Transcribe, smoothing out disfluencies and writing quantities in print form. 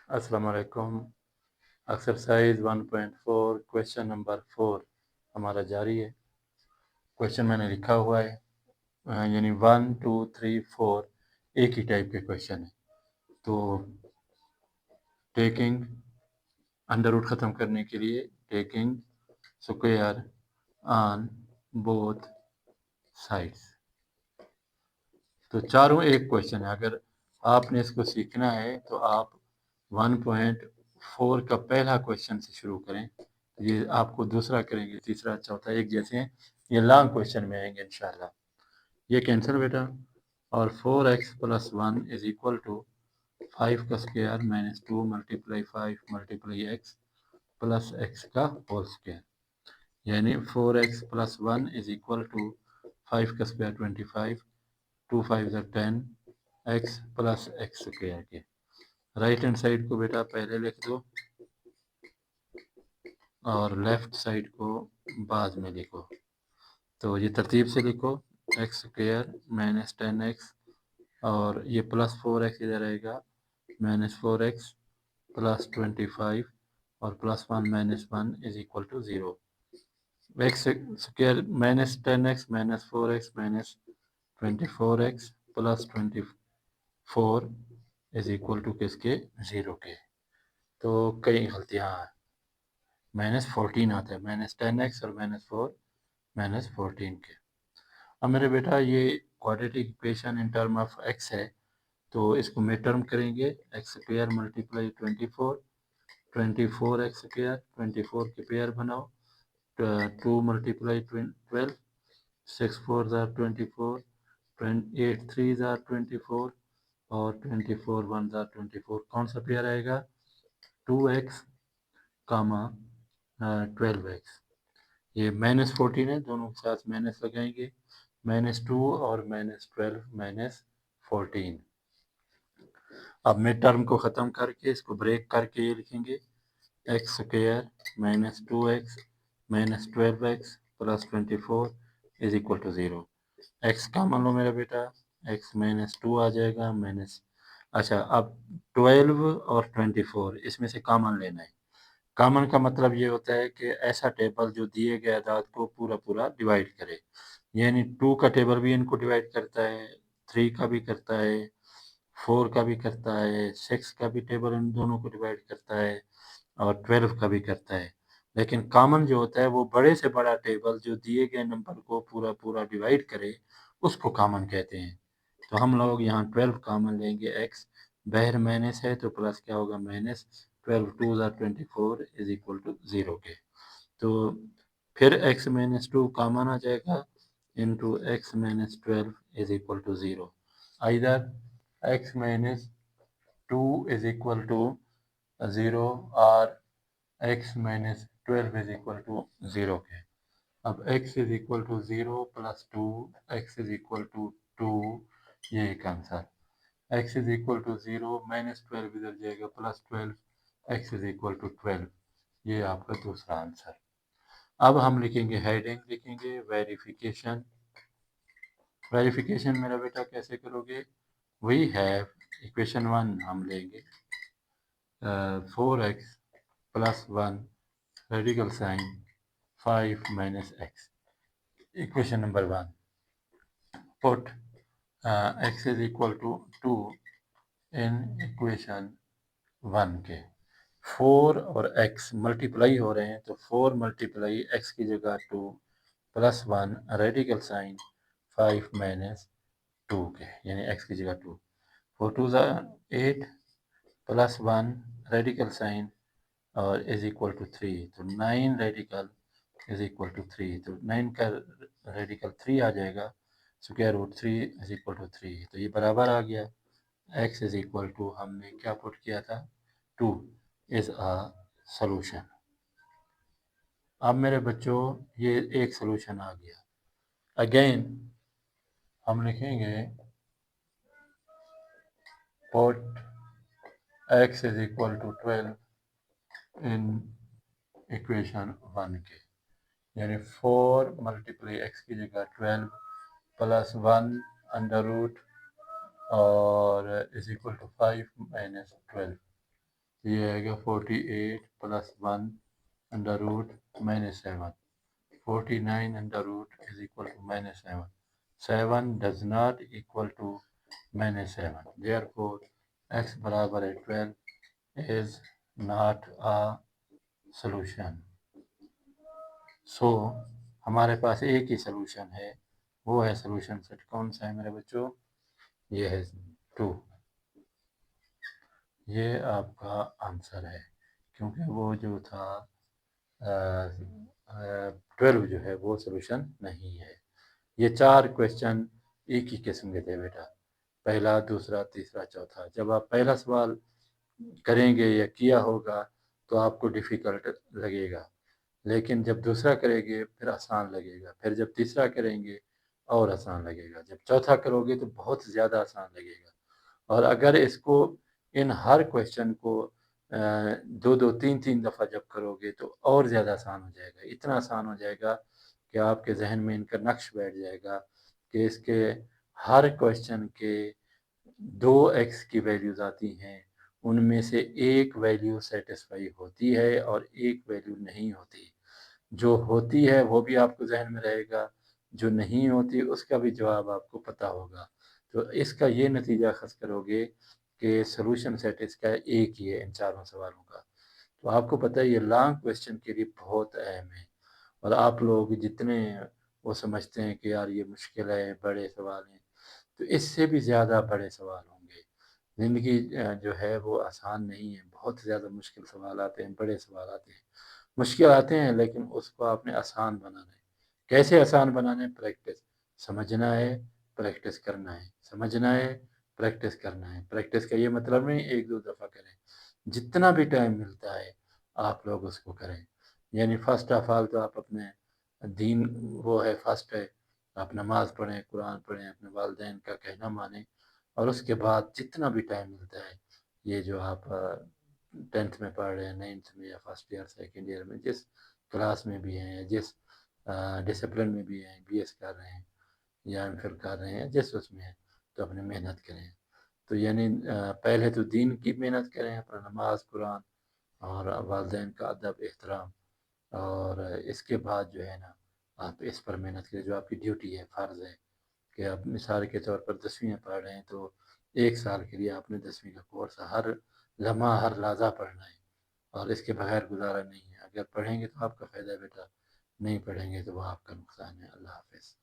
अस्सलाम वालेकुम। Exercise 1.4 question number 4 हमारा जारी है। क्वेश्चन मैंने लिखा हुआ है, यानी 1 2 3 4 एक ही टाइप के क्वेश्चन है। तो टेकिंग अंडर रूट ख़त्म करने के लिए taking square on both sides. तो चारों एक क्वेश्चन है। अगर आपने इसको सीखना है तो आप 1.4 का पहला क्वेश्चन से शुरू करें। ये आपको दूसरा करेंगे, तीसरा चौथा एक जैसे हैं, ये लॉन्ग क्वेश्चन में आएंगे इंशाल्लाह। ये कैंसिल बेटा, और 4x plus 1 is equal to 5 का square minus 2 multiply 5 multiply x plus x का होल स्क्वायर, यानी 4x plus 1 is equal to 5 का square 25, 2 5 10, x plus X square के। राइट हैंड साइड को बेटा पहले लिख दो और लेफ्ट साइड को बाद में लिखो। तो ये तरतीब से लिखो, एक्स स्क्वायर माइनस 10x और ये प्लस 4x इधर आएगा, माइनस 4x प्लस 25 और plus 1 minus 1 is equal to 0। X square minus 10x minus 4x minus 24x plus 24 is equal to किसके, 0 के। तो कई गलतियाँ माइनस 14 आता है, माइनस 10x और माइनस 4 माइनस 14 के। अब मेरे बेटा ये quadratic equation in term of x है, तो इसको मिड टर्म करेंगे, x square multiply 24 x square 24 के पेयर बनाओ, 2 मल्टीप्लाई 12, 6 4 ज़ार 24, 8 3 ज़ार 24 और 24 1 ज़ार 24। कौन सा पेयर आएगा, 2x कामा 12x। ये माइनस 14 है, दोनों के साथ माइनस लगाएंगे, माइनस 2 और माइनस 12 माइनस 14। अब मिड टर्म को ख़त्म करके इसको ब्रेक करके ये लिखेंगे, X square minus 2x minus 12x plus 24 is equal to 0। X का मान लो मेरा बेटा, एक्स माइनस 2 आ जाएगा माइनस, अच्छा अब 12 और 24 इसमें से कॉमन लेना है। कॉमन का मतलब ये होता है कि ऐसा टेबल जो दिए गए अदाद को पूरा पूरा डिवाइड करे, यानी 2 का टेबल भी इनको डिवाइड करता है, 3 का भी करता है, 4 का भी करता है, 6 का भी टेबल इन दोनों को डिवाइड करता है और 12 का भी करता है। लेकिन कॉमन जो होता है वो बड़े से बड़ा टेबल जो दिए गए नंबर को पूरा पूरा डिवाइड करे उसको कॉमन कहते हैं। तो हम लोग यहाँ 12 कॉमन लेंगे, एक्स बाहर माइनस है तो प्लस क्या होगा, माइनस 12 2 ज़ार 24 इज इक्वल टू 0 के। तो फिर x माइनस 2 कॉमन आ जाएगा, into x minus 12 is equal to 0। Either x minus 2 is equal to 0 और x minus 12 is equal to 0 के। अब x is equal to 0 plus 2, x is equal to 2, ये एक answer. x is equal to 0 minus 12 इधर जाएगा, plus 12, x is equal to 12, ये आपका दूसरा आंसर। अब हम लिखेंगे हेडिंग, लिखेंगे वेरिफिकेशन। वेरिफिकेशन मेरा बेटा कैसे करोगे, वी हैव इक्वेशन 1 हम लेंगे, 4x plus 1 radical sign 5 minus x। Equation number 1, put x is equal to 2 in equation 1 के। 4 और x मल्टीप्लाई हो रहे हैं तो 4 मल्टीप्लाई x की जगह 2 प्लस 1 रेडिकल साइन 5 माइनस 2 के, यानी x की जगह 2, 4 2 8 प्लस 1 रेडिकल साइन और इज इक्वल टू 3, तो 9 रेडिकल इज इक्वल टू 3, तो 9 का रेडिकल 3 आ जाएगा, square root 3 is equal to 3, तो ये बराबर आ गया। x इज इक्वल टू हमने क्या पुट किया था, 2 इज अ सॉल्यूशन। अब मेरे बच्चों ये एक सॉल्यूशन आ गया। अगेन हम लिखेंगे put x is equal to 12 in equation 1 के, यानी 4 मल्टीप्लाई x की जगह 12 प्लस 1 अंडर रूट और इज इक्वल टू 5 माइनस 12, یہ آئے گا 48 + 1 √-7. 49 √ is equal to -7. 7 does not equal to -7. Therefore, x برابر ہے 12 is not a solution. So, ہمارے پاس ایک ہی سلوشن ہے، وہ ہے سلوشن سیٹ کون سا ہے میرے بچوں؟ یہ ہے 2. یہ آپ کا آنسر ہے، کیونکہ وہ جو تھا 12 جو ہے وہ سلوشن نہیں ہے. یہ 4 کویشچن ایک ہی قسم کے تھے بیٹا، پہلا، دوسرا، تیسرا، چوتھا. جب آپ پہلا سوال کریں گے یا کیا ہوگا تو آپ کو ڈیفیکلٹ لگے گا، لیکن جب دوسرا کریں گے پھر آسان لگے گا، پھر جب تیسرا کریں گے اور آسان لگے گا، جب چوتھا کرو گے تو بہت زیادہ آسان لگے گا. اور اگر اس کو ان ہر کویشچن کو 2 3 دفعہ جب کرو گے تو اور زیادہ آسان ہو جائے گا. اتنا آسان ہو جائے گا کہ آپ کے ذہن میں ان کا نقش بیٹھ جائے گا کہ اس کے ہر کویشچن کے 2x کی ویلیوز آتی ہیں، ان میں سے ایک ویلیو سیٹسفائی ہوتی ہے اور ایک ویلیو نہیں ہوتی. جو ہوتی ہے وہ بھی آپ کو ذہن میں رہے گا، جو نہیں ہوتی اس کا بھی جواب آپ کو پتہ ہوگا. تو اس کا یہ نتیجہ خاص کرو گے کہ سلوشن سیٹ اس کا ایک ہی ہے ان چاروں سوالوں کا. تو آپ کو پتہ ہے یہ لانگ کویشچن کے لیے بہت اہم ہے، اور آپ لوگ جتنے وہ سمجھتے ہیں کہ یار یہ مشکل ہے، بڑے سوال ہیں، تو اس سے بھی زیادہ بڑے سوال ہوں گے. زندگی جو ہے وہ آسان نہیں ہے، بہت زیادہ مشکل سوال آتے ہیں، بڑے سوال آتے ہیں، مشکل آتے ہیں، لیکن اس کو آپ نے آسان بنانا ہے. کیسے آسان بنانا ہے؟ پریکٹس. سمجھنا ہے، پریکٹس کرنا ہے، سمجھنا ہے، پریکٹس کرنا ہے. پریکٹس کا یہ مطلب نہیں 1 2 دفعہ کریں، جتنا بھی ٹائم ملتا ہے آپ لوگ اس کو کریں. یعنی فرسٹ آف آل تو آپ اپنے دین، وہ ہے فرسٹ ہے، آپ نماز پڑھیں، قرآن پڑھیں، اپنے والدین کا کہنا مانیں، اور اس کے بعد جتنا بھی ٹائم ملتا ہے، یہ جو آپ 10th میں پڑھ رہے ہیں، 9th میں یا فرسٹ ایئر سیکنڈ ایئر میں، جس کلاس میں بھی ہیں، جس ڈسپلن میں بھی ہیں، BS کر رہے ہیں یا MPhil کر رہے ہیں، جس اس میں ہیں، تو اپنے محنت کریں. تو یعنی پہلے تو دین کی محنت کریں، اپنا نماز، قرآن اور والدین کا ادب، احترام، اور اس کے بعد جو ہے نا آپ اس پر محنت کریں جو آپ کی ڈیوٹی ہے، فرض ہے. کہ آپ مثال کے طور پر 10ویں میں پڑھ رہے ہیں تو 1 سال کے لیے آپ نے 10ویں کا کورس ہر لمحہ، ہر لحظہ پڑھنا ہے، اور اس کے بغیر گزارا نہیں ہے. اگر پڑھیں گے تو آپ کا فائدہ ہے بیٹا، نہیں پڑھیں گے تو وہ آپ کا نقصان ہے. اللہ حافظ.